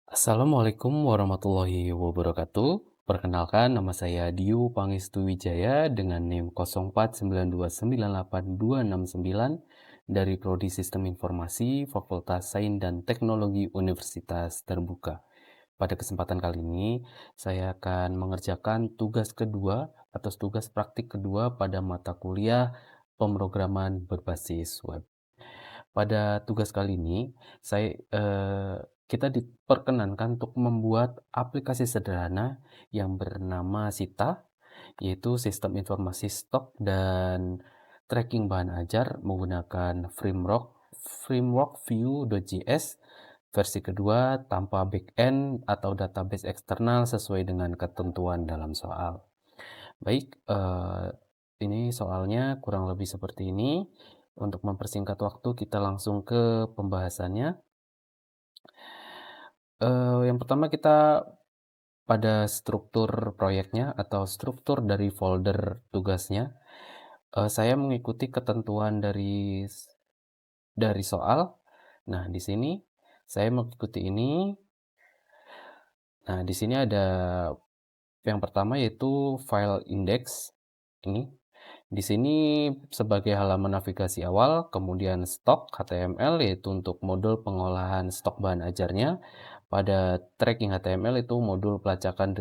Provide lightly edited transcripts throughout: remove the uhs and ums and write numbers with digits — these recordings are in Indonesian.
Assalamualaikum warahmatullahi wabarakatuh. Perkenalkan, nama saya Diu Pangestu Wijaya dengan NIM 0492998269 dari Prodi Sistem Informasi Fakultas Sains dan Teknologi Universitas Terbuka. Pada kesempatan kali ini, saya akan mengerjakan tugas kedua atau tugas praktik kedua pada mata kuliah pemrograman berbasis web. Pada tugas kali ini, kita diperkenankan untuk membuat aplikasi sederhana yang bernama Sita, yaitu Sistem Informasi Stok dan Tracking Bahan Ajar menggunakan framework Vue.js versi kedua tanpa backend atau database eksternal sesuai dengan ketentuan dalam soal. Baik, ini soalnya kurang lebih seperti ini. Untuk mempersingkat waktu, kita langsung ke pembahasannya. Yang pertama kita pada struktur proyeknya atau struktur dari folder tugasnya. Saya mengikuti ketentuan dari soal. Nah, di sini saya mengikuti ini. Nah, di sini ada yang pertama yaitu file index ini. Di sini sebagai halaman navigasi awal, kemudian stok HTML yaitu untuk modul pengolahan stok bahan ajarnya. Pada tracking HTML itu modul pelacakan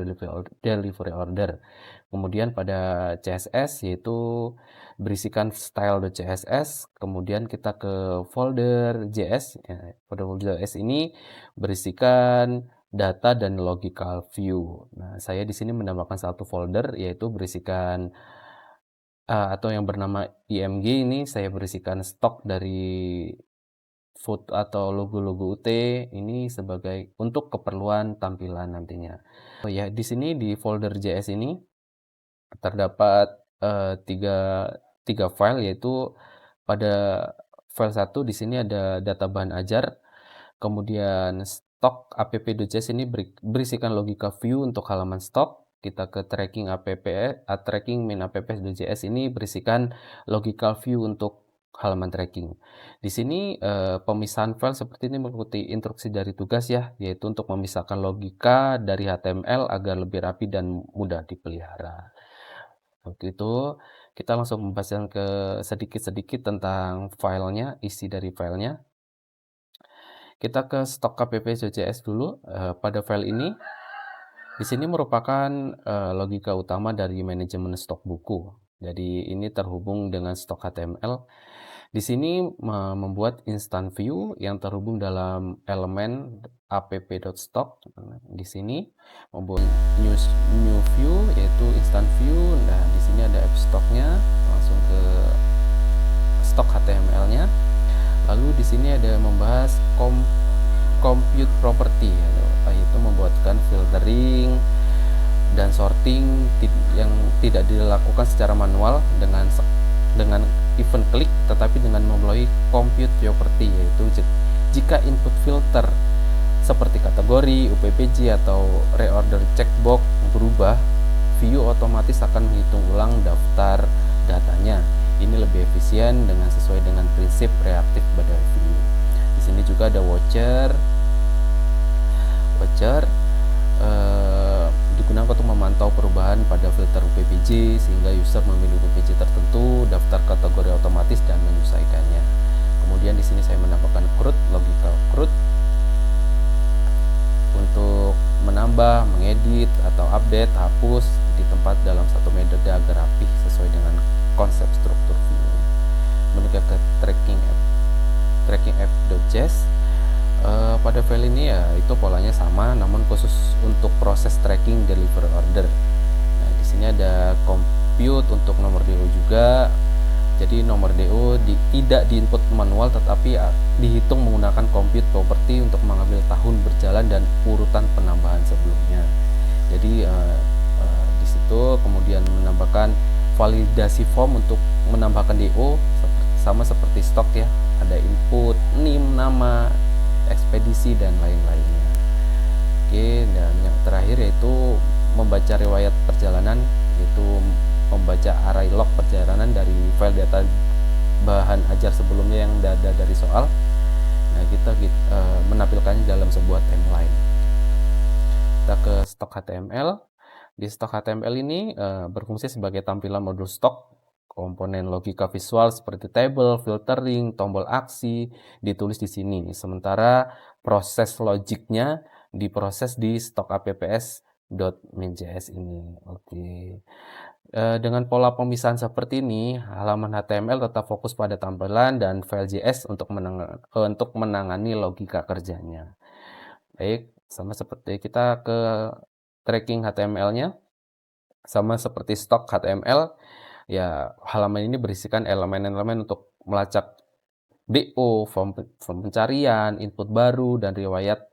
delivery order. Kemudian pada CSS yaitu berisikan style.css. Kemudian kita ke folder JS. Ya, pada folder JS ini berisikan data dan logical view. Nah, saya di sini menambahkan satu folder yaitu berisikan atau yang bernama IMG. Ini saya berisikan stok dari foto atau logo-logo UT ini sebagai untuk keperluan tampilan nantinya. Oh ya, di sini di folder JS ini terdapat tiga file, yaitu pada file 1 di sini ada data bahan ajar, kemudian stok app.js ini berisikan logika view untuk halaman stok. Kita ke tracking main app.js ini berisikan logical view untuk halaman tracking. Di sini pemisahan file seperti ini mengikuti instruksi dari tugas ya, yaitu untuk memisahkan logika dari HTML agar lebih rapi dan mudah dipelihara. Waktu itu kita langsung membahas ke sedikit-sedikit tentang filenya, isi dari filenya. Kita ke stok app.js dulu. Pada file ini, di sini merupakan logika utama dari manajemen stok buku. Jadi ini terhubung dengan stok HTML. Di sini membuat instant view yang terhubung dalam elemen app.stock. Di sini membuat new view yaitu instant view. Nah, di sini ada app stocknya, langsung ke stok HTML-nya. Lalu di sini ada membahas compute property, yaitu membuatkan filtering dan sorting yang tidak dilakukan secara manual dengan event klik, tetapi dengan melalui compute property, yaitu jika input filter seperti kategori, UPPG atau reorder checkbox berubah, Vue otomatis akan menghitung ulang daftar datanya. Ini lebih efisien dengan sesuai dengan prinsip reaktif pada Vue. Di sini juga ada watcher digunakan untuk memantau perubahan pada filter UPPG sehingga user memilih UPPG tertentu, daftar kategori otomatis dan menyesuaikannya. Kemudian di sini saya menambahkan CRUD, logical CRUD untuk menambah, mengedit atau update, hapus di tempat dalam satu metode agar rapih sesuai dengan konsep struktur Vue. Kemudian ke tracking app.js. Pada file ini ya itu polanya sama, namun khusus untuk proses tracking delivery order. Nah, di sini ada compute untuk nomor DO juga. Jadi nomor DO tidak diinput manual, tetapi dihitung menggunakan compute property untuk mengambil tahun berjalan dan urutan penambahan sebelumnya. Jadi di situ kemudian menambahkan validasi form untuk menambahkan DO sama seperti stok ya. Ada input, NIM, nama, ekspedisi dan lain-lainnya. Oke, dan yang terakhir yaitu membaca riwayat perjalanan, yaitu membaca array log perjalanan dari file data bahan ajar sebelumnya yang ada dari soal. Nah, kita menampilkannya dalam sebuah timeline. kita ke stok HTML. Di stok HTML ini berfungsi sebagai tampilan modul stok. Komponen logika visual seperti table, filtering, tombol aksi ditulis di sini. Sementara proses logiknya diproses di stok apps.min.js ini. Oke. Dengan pola pemisahan seperti ini, halaman HTML tetap fokus pada tampilan dan file JS untuk menangani logika kerjanya. Baik, sama seperti kita ke tracking HTML-nya, sama seperti stok HTML, ya halaman ini berisikan elemen-elemen untuk melacak DO, form pencarian, input baru, dan riwayat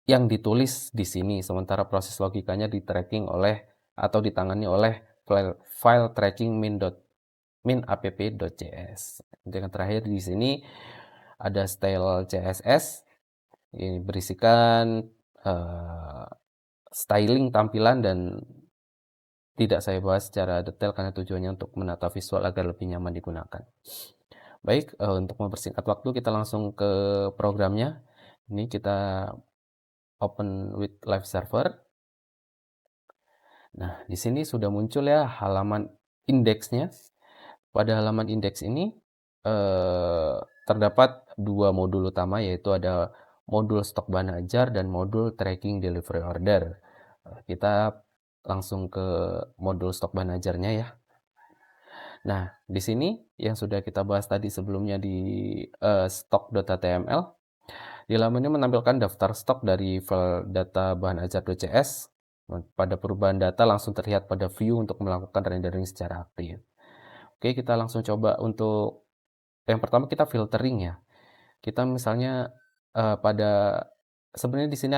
yang ditulis di sini. Sementara proses logikanya di-tracking oleh atau ditangani oleh file tracking min.app.js. Dengan terakhir di sini ada style CSS. Ini berisikan styling tampilan dan tidak saya bahas secara detail karena tujuannya untuk menata visual agar lebih nyaman digunakan. Baik, untuk mempersingkat waktu kita langsung ke programnya. Ini kita open with live server. Nah, di sini sudah muncul ya halaman indeksnya. Pada halaman indeks ini terdapat dua modul utama, yaitu ada modul stok bahan ajar dan modul tracking delivery order. Kita langsung ke modul stok bahan ajarnya ya. Nah, di sini yang sudah kita bahas tadi sebelumnya di stok.html, di halaman ini menampilkan daftar stok dari file data bahan ajar.cs. Pada perubahan data langsung terlihat pada view untuk melakukan rendering secara aktif. Oke, kita langsung coba untuk yang pertama kita filtering ya. Kita misalnya sebenarnya di sini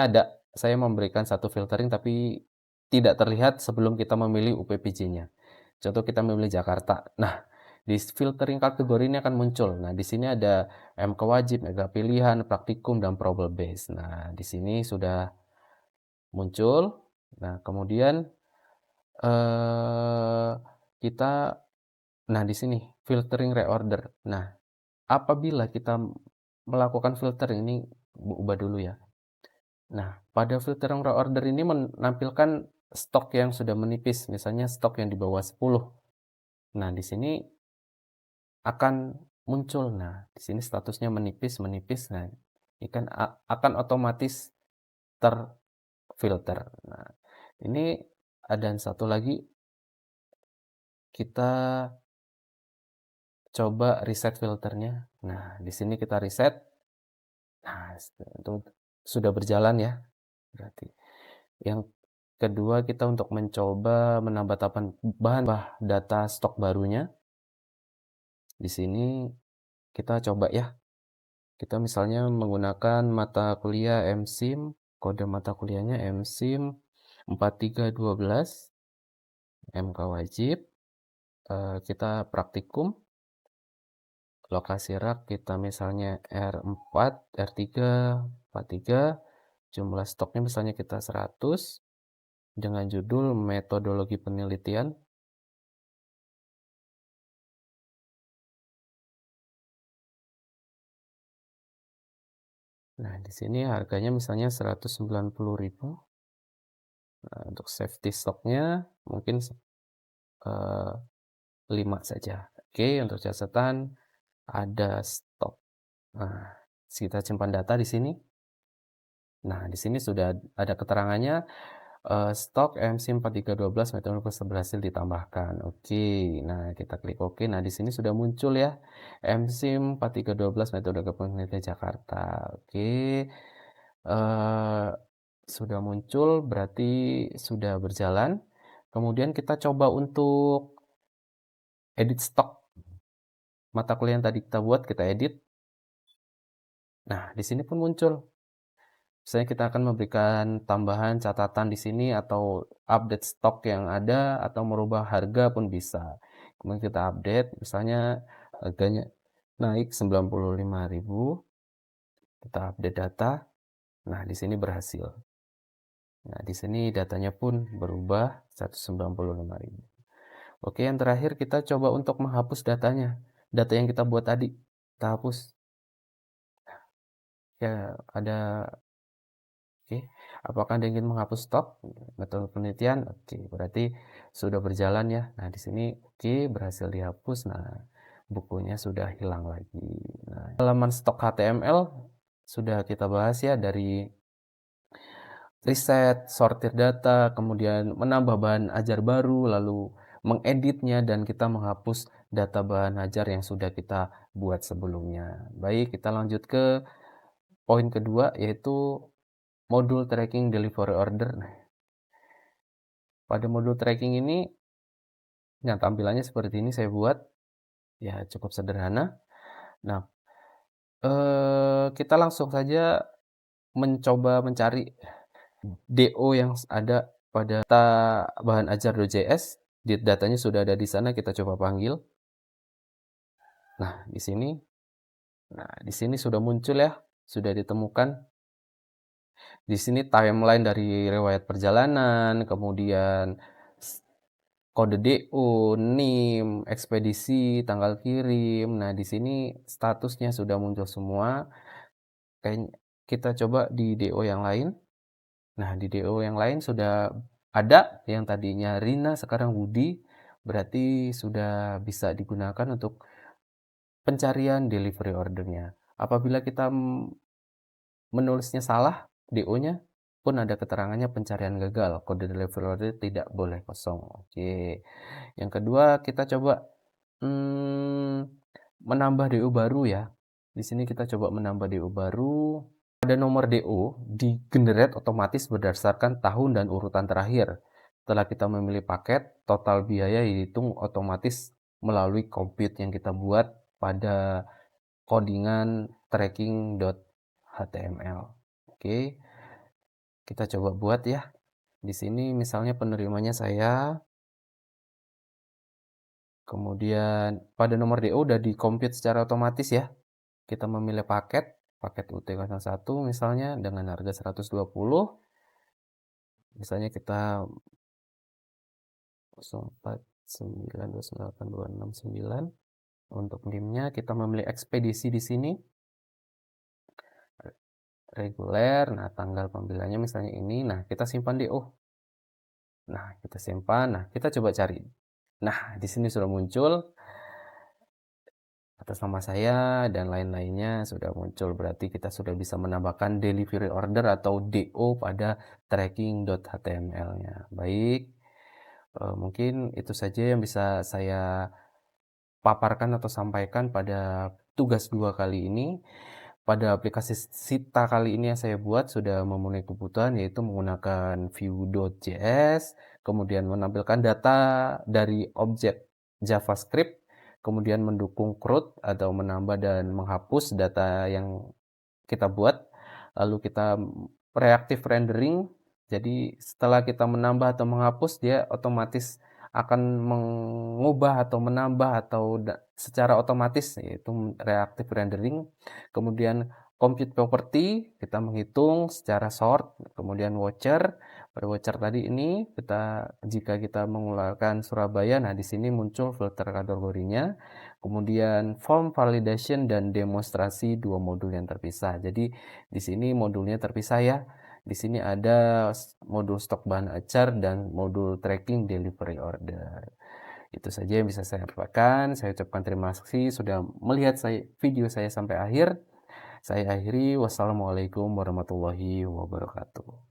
saya memberikan satu filtering tapi tidak terlihat sebelum kita memilih UPPJ-nya. Contoh kita memilih Jakarta. Nah, di filtering kategori ini akan muncul. Nah, di sini ada MK wajib, mega pilihan, praktikum, dan problem base. Nah, di sini sudah muncul. Nah, kemudian eh, kita, nah di sini filtering reorder. Nah, apabila kita melakukan filtering ini, ubah dulu ya. Nah, pada filtering reorder ini menampilkan stok yang sudah menipis, misalnya stok yang di bawah 10. Nah, di sini akan muncul. Nah, di sini statusnya menipis. Nah, ini kan akan otomatis terfilter. Nah, ini ada satu lagi, kita coba reset filternya. Nah, di sini kita reset. Nah, itu sudah berjalan ya. Berarti yang kedua kita untuk mencoba menambah bahan data stok barunya. Di sini kita coba ya. Kita misalnya menggunakan mata kuliah MSIM, kode mata kuliahnya MSIM 4312, MK wajib, kita praktikum, lokasi rak kita misalnya R4, R3, 43, jumlah stoknya misalnya kita 100, dengan judul metodologi penelitian. Nah, di sini harganya misalnya 190.000. Nah, untuk safety stoknya mungkin 5 saja. Oke, untuk catatan ada stok. Nah, kita simpan data di sini. Nah, di sini sudah ada keterangannya, stok MC 4312 metode berhasil ditambahkan. Oke, nah kita klik OK. Nah, di sini sudah muncul ya MC 4312 metode penelitian Jakarta. Oke, sudah muncul berarti sudah berjalan. Kemudian kita coba untuk edit stok mata kuliah yang tadi kita buat, kita edit. Nah, di sini pun muncul. Misalnya kita akan memberikan tambahan catatan di sini atau update stok yang ada atau merubah harga pun bisa. Kemudian kita update, misalnya harganya naik 95.000. Kita update data. Nah, di sini berhasil. Nah, di sini datanya pun berubah 195.000. Oke, yang terakhir kita coba untuk menghapus datanya. Data yang kita buat tadi, kita hapus. Ya, ada Oke. Apakah Anda ingin menghapus stok? Metode penelitian? Oke, berarti sudah berjalan ya. Nah, di sini oke, berhasil dihapus. Nah, bukunya sudah hilang lagi. Nah, halaman stok HTML sudah kita bahas ya, dari riset, sortir data, kemudian menambah bahan ajar baru, lalu mengeditnya, dan kita menghapus data bahan ajar yang sudah kita buat sebelumnya. Baik, kita lanjut ke poin kedua, yaitu modul tracking delivery order. Nah, pada modul tracking ini, yang tampilannya seperti ini saya buat, ya cukup sederhana. Nah, kita langsung saja mencoba mencari DO yang ada pada data bahan ajar.js. Datanya sudah ada di sana, kita coba panggil. Nah, di sini sudah muncul ya, sudah ditemukan. Di sini timeline dari riwayat perjalanan, kemudian kode DO, NIM, ekspedisi, tanggal kirim. Nah, di sini statusnya sudah muncul semua. Kayak kita coba di DO yang lain. Nah, di DO yang lain sudah ada, yang tadinya Rina sekarang Budi, berarti sudah bisa digunakan untuk pencarian delivery ordernya. Apabila kita menulisnya salah, DO-nya pun ada keterangannya pencarian gagal, kode delivery order tidak boleh kosong. Oke. Yang kedua, kita coba menambah DO baru ya. Di sini kita coba menambah DO baru. Pada nomor DO di-generate otomatis berdasarkan tahun dan urutan terakhir. Setelah kita memilih paket, total biaya dihitung otomatis melalui compute yang kita buat pada codingan tracking.html. Oke, kita coba buat ya. Di sini misalnya penerimanya saya. Kemudian pada nomor DO udah di-compute secara otomatis ya. Kita memilih paket UT01 misalnya dengan harga 120. Misalnya kita 04929269. Untuk NIM-nya kita memilih ekspedisi di sini. Reguler. Nah, tanggal pembeliannya misalnya ini. Nah, kita simpan DO. Nah, kita simpan. Nah, kita coba cari. Nah, di sini sudah muncul atas nama saya dan lain-lainnya sudah muncul. Berarti kita sudah bisa menambahkan delivery order atau DO pada tracking.html-nya. Baik, mungkin itu saja yang bisa saya paparkan atau sampaikan pada tugas 2 kali ini. Pada aplikasi Sita kali ini yang saya buat sudah memenuhi kebutuhan, yaitu menggunakan Vue.js, kemudian menampilkan data dari objek JavaScript, kemudian mendukung CRUD atau menambah dan menghapus data yang kita buat, lalu kita reactive rendering. Jadi setelah kita menambah atau menghapus, dia otomatis akan mengubah atau menambah atau secara otomatis, yaitu reactive rendering. Kemudian compute property, kita menghitung secara sort. Kemudian watcher, pada watcher tadi ini jika kita mengeluarkan Surabaya, nah di sini muncul filter kategorinya. Kemudian form validation dan demonstrasi, dua modul yang terpisah. Jadi di sini modulnya terpisah ya. Di sini ada modul stok bahan acar dan modul tracking delivery order. Itu saja yang bisa saya sampaikan. Saya ucapkan terima kasih sudah melihat video saya sampai akhir. Saya akhiri. Wassalamualaikum warahmatullahi wabarakatuh.